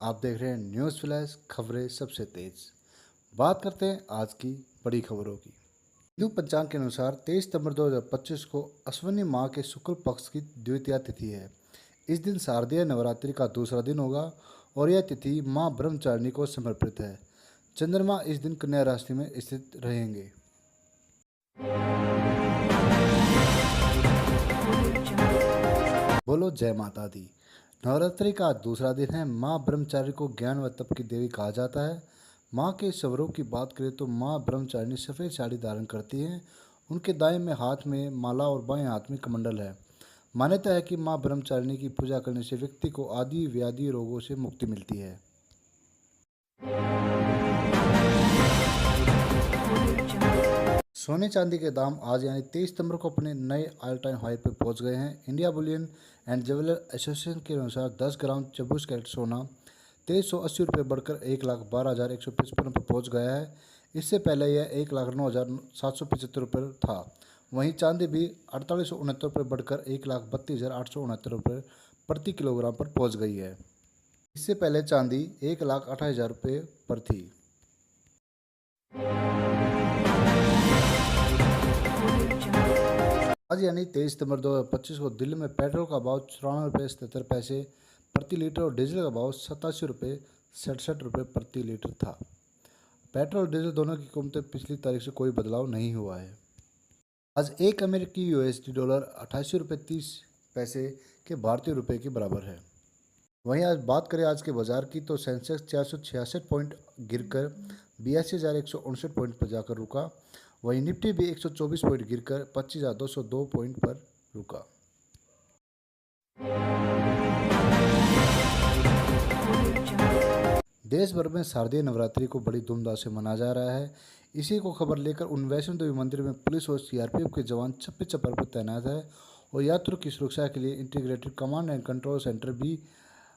आप देख रहे हैं न्यूज़ फ्लैश खबरें सबसे तेज। बात करते हैं आज की बड़ी खबरों की। हिंदू पंचांग के अनुसार 23 सितंबर 2025 को अश्विनी माह के शुक्ल पक्ष की द्वितीया तिथि है। इस दिन शारदीय नवरात्रि का दूसरा दिन होगा और यह तिथि माँ ब्रह्मचारिणी को समर्पित है। चंद्रमा इस दिन कन्या राशि में स्थित रहेंगे। बोलो जय माता दी। नवरात्रि का दूसरा दिन है। माँ ब्रह्मचारी को ज्ञान व तप की देवी कहा जाता है। माँ के स्वरूप की बात करें तो माँ ब्रह्मचारिणी सफ़ेद साड़ी धारण करती हैं। उनके दाएं में हाथ में माला और बाएं हाथ में कमंडल है। मान्यता है कि माँ ब्रह्मचारिणी की पूजा करने से व्यक्ति को आदि व्याधि रोगों से मुक्ति मिलती है। सोने चांदी के दाम आज यानी 23 सितंबर को अपने नए ऑल टाइम हाई पर पहुंच गए हैं। India Boolean and jeweller association के अनुसार 10 ग्राम 24 कैरेट सोना 2380 रुपये बढ़कर 1,12,155 पर पहुंच गया है। इससे पहले यह 1,09,775 रुपये था। वहीं चांदी भी 4869 रुपये बढ़कर 1,32,869 रुपये प्रति किलोग्राम पर पहुंच गई है। इससे पहले चांदी 1,28,000 रुपये पर थी। आज यानी 23 सितंबर 2025 को दिल्ली में पेट्रोल का भाव 94 रुपये 77 पैसे प्रति लीटर और डीजल का भाव 87 रुपये 67 प्रति लीटर था। पेट्रोल और डीजल दोनों की कीमतें पिछली तारीख से कोई बदलाव नहीं हुआ है। आज एक अमेरिकी यूएसडी डॉलर 88 रुपये 30 पैसे के भारतीय रुपये के बराबर है। वहीं आज बात करें आज के बाजार की तो सेंसेक्स 466 पॉइंट गिरकर 82,159 पॉइंट पर जाकर रुका। वहीं निफ्टी भी 124 पॉइंट गिरकर 25,202 पॉइंट पर रुका। देश भर में शारदीय नवरात्रि को बड़ी धूमधाम से मनाया जा रहा है। इसी को खबर लेकर उन वैष्णो देवी मंदिर में पुलिस और सीआरपीएफ के जवान चप्पे चप्पर पर तैनात है और यात्रियों की सुरक्षा के लिए integrated command and control centre भी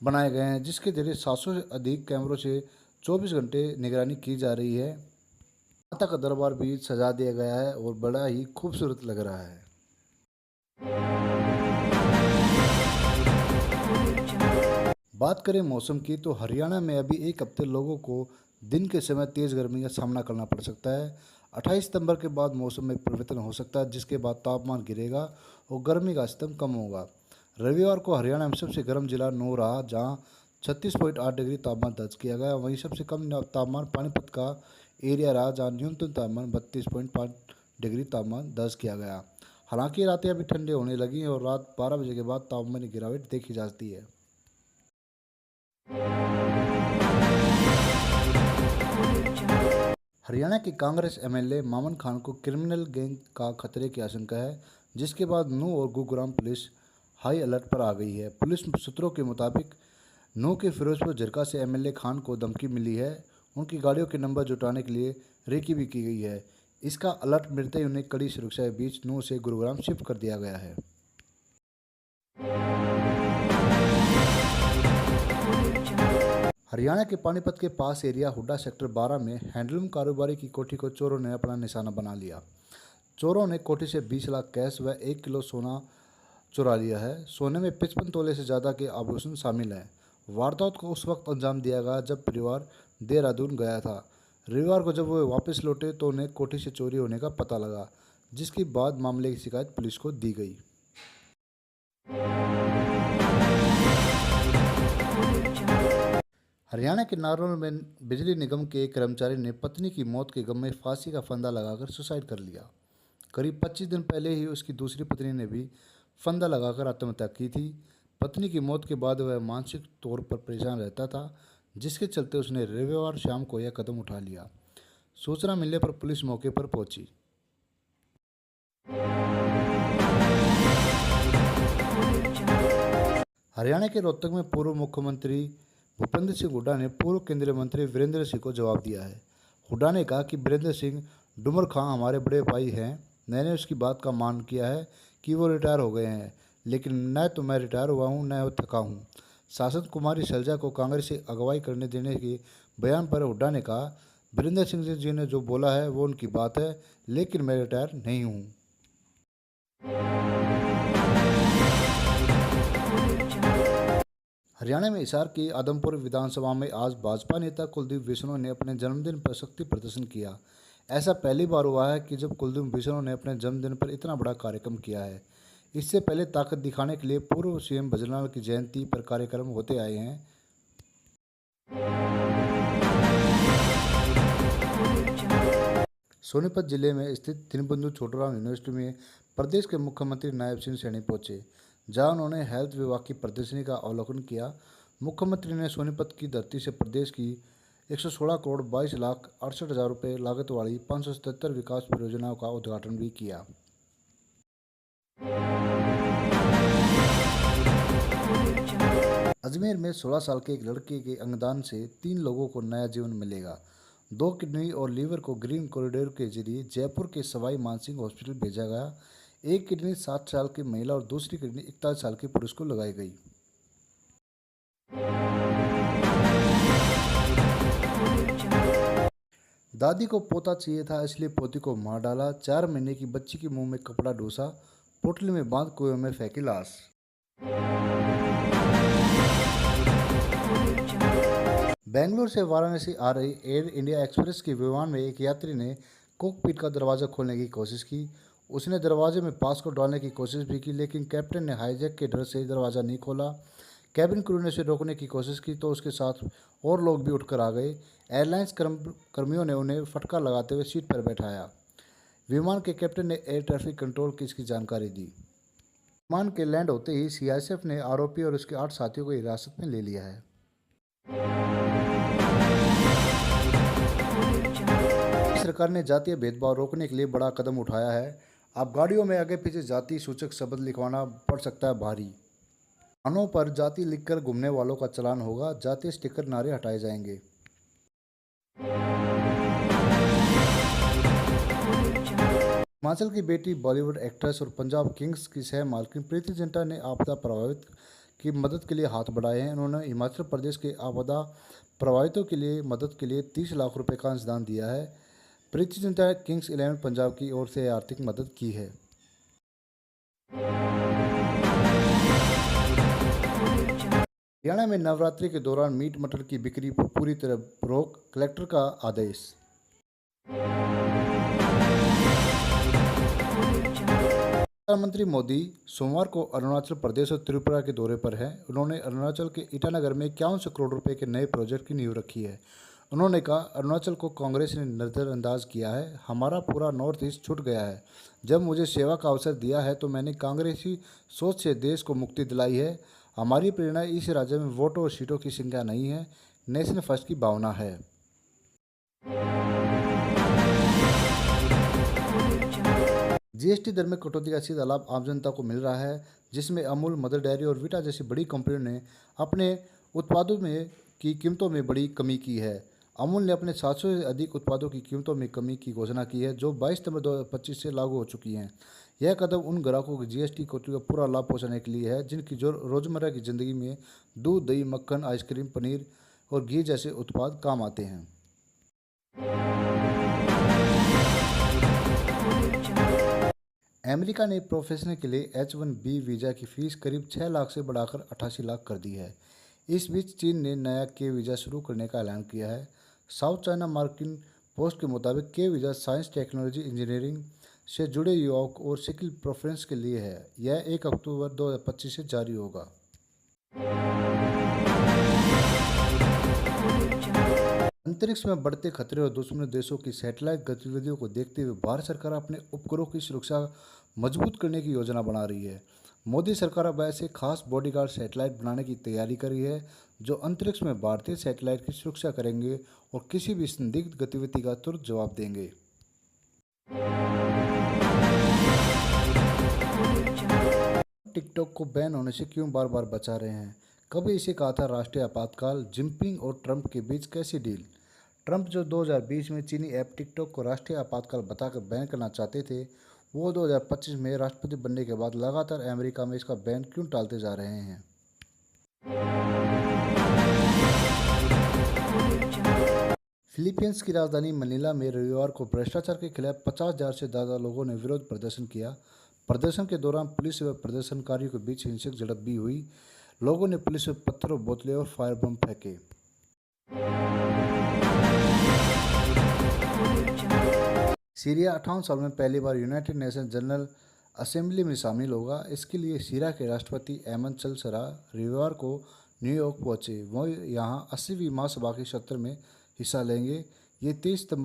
बनाए गए हैं, जिसके जरिए 700 से अधिक कैमरों से 24 घंटे निगरानी की जा रही है। माता का दरबार भी सजा दिया गया है और बड़ा ही खूबसूरत लग रहा है। बात करें मौसम की तो हरियाणा में अभी एक हफ्ते लोगों को दिन के समय तेज़ गर्मी का सामना करना पड़ सकता है। 28 सितंबर के बाद मौसम में परिवर्तन हो सकता है, जिसके बाद तापमान गिरेगा और गर्मी का स्तर कम होगा। रविवार को हरियाणा में सबसे गर्म जिला नूंह रहा, जहां 36.8 डिग्री तापमान दर्ज किया गया। वहीं सबसे कम तापमान पानीपत का एरिया रहा, जहां न्यूनतम तापमान 32.5 डिग्री तापमान दर्ज किया गया। हालांकि रातें अभी ठंडे होने लगी हैं और रात 12 बजे के बाद तापमान में गिरावट देखी जाती है। हरियाणा के कांग्रेस एमएलए मामन खान को क्रिमिनल गैंग का खतरे की आशंका है, जिसके बाद नूंह और गुरुग्राम पुलिस हाई अलर्ट पर आ गई है। पुलिस सूत्रों के मुताबिक नूंह के फिरोजपुर झरका से एमएलए खान को धमकी मिली है। उनकी गाड़ियों के नंबर जुटाने के लिए रेकी भी की गई है। इसका अलर्ट मिलते ही उन्हें कड़ी सुरक्षा के बीच नूंह से गुरुग्राम शिफ्ट कर दिया गया है। हरियाणा के पानीपत के पास एरिया हुड्डा सेक्टर 12 में हैंडलूम कारोबारी की कोठी को चोरों ने अपना निशाना बना लिया। चोरों ने कोठी से 20 लाख कैश व 1 किलो सोना चुरा लिया है। सोने में 55 तोले से ज़्यादा के आभूषण शामिल हैं। वारदात को उस वक्त अंजाम दिया गया जब परिवार देहरादून गया था। रविवार को जब वे वापस लौटे तो उन्हें कोठी से चोरी होने का पता लगा, जिसके बाद मामले की शिकायत पुलिस को दी गई। हरियाणा के नारनौल में बिजली निगम के एक कर्मचारी ने पत्नी की मौत के गम में फांसी का फंदा लगाकर सुसाइड कर लिया। करीब 25 दिन पहले ही उसकी दूसरी पत्नी ने भी फंदा लगाकर आत्महत्या की थी। पत्नी की मौत के बाद वह मानसिक तौर पर परेशान रहता था, जिसके चलते उसने रविवार शाम को यह कदम उठा लिया। सूचना मिलने पर पुलिस मौके पर पहुंची। हरियाणा के रोहतक में पूर्व मुख्यमंत्री भूपेंद्र सिंह हुड्डा ने पूर्व केंद्रीय मंत्री वीरेंद्र सिंह को जवाब दिया है। हुड्डा ने कहा कि वीरेंद्र सिंह डूमर खां हमारे बड़े भाई हैं। मैंने उसकी बात का मान किया है कि वो रिटायर हो गए हैं, लेकिन न तो मैं रिटायर हुआ हूं न थका हूं। सांसद कुमारी शैलजा को कांग्रेस से अगुवाई करने देने के बयान पर हुड्डा ने कहा, वीरेंद्र सिंह जी ने जो बोला है वो उनकी बात है, लेकिन मैं रिटायर नहीं हूँ। हरियाणा में हिसार की आदमपुर विधानसभा में आज भाजपा नेता कुलदीप बिश्नोई ने अपने जन्मदिन पर शक्ति प्रदर्शन किया। ऐसा पहली बार हुआ है कि जब कुलदीप बिश्नोई ने अपने जन्मदिन पर इतना बड़ा कार्यक्रम किया है। इससे पहले ताकत दिखाने के लिए पूर्व सीएम भजनलाल की जयंती पर कार्यक्रम होते आए हैं। सोनीपत जिले में स्थित दीनबंधु छोटूराम यूनिवर्सिटी में प्रदेश के मुख्यमंत्री नायब सिंह सैनी पहुंचे, जहां उन्होंने हेल्थ विभाग की प्रदर्शनी का अवलोकन किया। मुख्यमंत्री ने सोनीपत की धरती से प्रदेश की 116 करोड़ 22,68,000 रुपये लागत वाली 577 विकास परियोजनाओं का उद्घाटन भी किया। अजमेर में 16 साल के एक लड़के के अंगदान से 3 लोगों को नया जीवन मिलेगा। 2 किडनी और लीवर को ग्रीन कॉरिडोर के जरिए जयपुर के सवाई मानसिंह हॉस्पिटल भेजा गया। एक किडनी 7 साल की महिला और दूसरी किडनी 41 साल के पुरुष को लगाई गई। दादी को पोता चाहिए था, इसलिए पोती को मार डाला। 4 महीने की बच्ची के मुंह में कपड़ा डोसा, पोटली में बांध कुएं में फेंकी लाश। बेंगलुरु से वाराणसी आ रही एयर इंडिया एक्सप्रेस के विमान में एक यात्री ने कॉकपिट का दरवाज़ा खोलने की कोशिश की। उसने दरवाजे में पासपोर्ट डालने की कोशिश भी की, लेकिन कैप्टन ने हाईजैक के डर से दरवाज़ा नहीं खोला। कैबिन क्रू ने उसे रोकने की कोशिश की तो उसके साथ और लोग भी उठकर आ गए। एयरलाइंस कर्मियों ने उन्हें फटकार लगाते हुए सीट पर बैठाया। विमान के कैप्टन ने एयर ट्रैफिक कंट्रोल की इसकी जानकारी दी। विमान के लैंड होते ही सीआईएसएफ ने आरोपी और उसके 8 साथियों को हिरासत में ले लिया है। सरकार ने जातीय भेदभाव रोकने के लिए बड़ा कदम उठाया है। अब गाड़ियों में आगे पीछे जाति सूचक शब्द लिखवाना पड़ सकता है भारी। वाहनों पर जाति लिखकर घूमने वालों का चालान होगा। जातीय स्टिकर नारे हटाए जाएंगे। हिमाचल की बेटी बॉलीवुड एक्ट्रेस और पंजाब किंग्स की सह मालकिन प्रीति जिंटा ने आपदा प्रभावित की मदद के लिए हाथ बढ़ाए हैं। उन्होंने हिमाचल प्रदेश के आपदा प्रभावितों के लिए मदद के लिए 30 लाख रुपए का अंशदान दिया है। प्रीति जिंटा किंग्स 11 पंजाब की ओर से आर्थिक मदद की है। हरियाणा में नवरात्रि के दौरान मीट मटर की बिक्री पर पूरी तरह रोक, कलेक्टर का आदेश। प्रधानमंत्री मोदी सोमवार को अरुणाचल प्रदेश और त्रिपुरा के दौरे पर हैं। उन्होंने अरुणाचल के ईटानगर में 51 करोड़ रुपए के नए प्रोजेक्ट की नींव रखी है। उन्होंने कहा, अरुणाचल को कांग्रेस ने नजरअंदाज किया है। हमारा पूरा नॉर्थ ईस्ट छूट गया है। जब मुझे सेवा का अवसर दिया है तो मैंने कांग्रेसी सोच से देश को मुक्ति दिलाई है। हमारी प्रेरणा इस राज्य में वोटों और सीटों की संख्या नहीं है, नेशन फर्स्ट की भावना है। जीएसटी दर में कटौती का सीधा लाभ आम जनता को मिल रहा है, जिसमें अमूल, मदर डेयरी और विटा जैसी बड़ी कंपनियों ने अपने उत्पादों में की कीमतों में बड़ी कमी की है। अमूल ने अपने 700 से अधिक उत्पादों की कीमतों में कमी की घोषणा की है, जो 22 सितंबर 2025 से लागू हो चुकी हैं। यह कदम उन ग्राहकों को जीएसटी कटौती का पूरा लाभ पहुंचाने के लिए है जिनकी जो रोजमर्रा की ज़िंदगी में दूध, दही, मक्खन, आइसक्रीम, पनीर और घी जैसे उत्पाद काम आते हैं। अमेरिका ने प्रोफेशनल के लिए H-1B वीज़ा की फ़ीस करीब 6 लाख से बढ़ाकर 88 लाख कर दी है। इस बीच चीन ने नया के वीज़ा शुरू करने का ऐलान किया है। साउथ चाइना मॉर्निंग पोस्ट के मुताबिक के वीज़ा साइंस, टेक्नोलॉजी, इंजीनियरिंग से जुड़े युवाओं और स्किल प्रेफरेंस के लिए है। यह 1 अक्टूबर 2025 से जारी होगा। अंतरिक्ष में बढ़ते खतरे और दुश्मन देशों की सैटेलाइट गतिविधियों को देखते हुए भारत सरकार अपने उपग्रहों की सुरक्षा मजबूत करने की योजना बना रही है। मोदी सरकार अब ऐसे खास बॉडीगार्ड सैटेलाइट बनाने की तैयारी कर रही है जो अंतरिक्ष में भारतीय सैटेलाइट की सुरक्षा करेंगे और किसी भी संदिग्ध गतिविधि का तुरंत जवाब देंगे। टिकटॉक को बैन होने से क्यों बार बार बचा रहे हैं? कभी इसे कहा था राष्ट्रीय आपातकाल। जिनपिंग और ट्रंप के बीच कैसी डील? ट्रंप जो 2020 में चीनी ऐप टिकटॉक को राष्ट्रीय आपातकाल बताकर बैन करना चाहते थे, वो 2025 में राष्ट्रपति बनने के बाद लगातार अमेरिका में इसका बैन क्यों टालते जा रहे हैं? फिलीपींस की राजधानी मनीला में रविवार को भ्रष्टाचार के खिलाफ 50,000 से ज़्यादा लोगों ने विरोध प्रदर्शन किया। प्रदर्शन के दौरान पुलिस व प्रदर्शनकारियों के बीच हिंसक झड़प भी हुई। लोगों ने पुलिस पर पत्थरों, बोतलें और फायर बम फेंके। सीरिया 58 साल में पहली बार यूनाइटेड नेशन जनरल असेंबली में शामिल होगा। इसके लिए सीरिया के राष्ट्रपति अहमद अल-शरा रविवार को न्यूयॉर्क पहुंचे। वो यहाँ 80वीं महासभा के सत्र में हिस्सा लेंगे। ये 23 सितंबर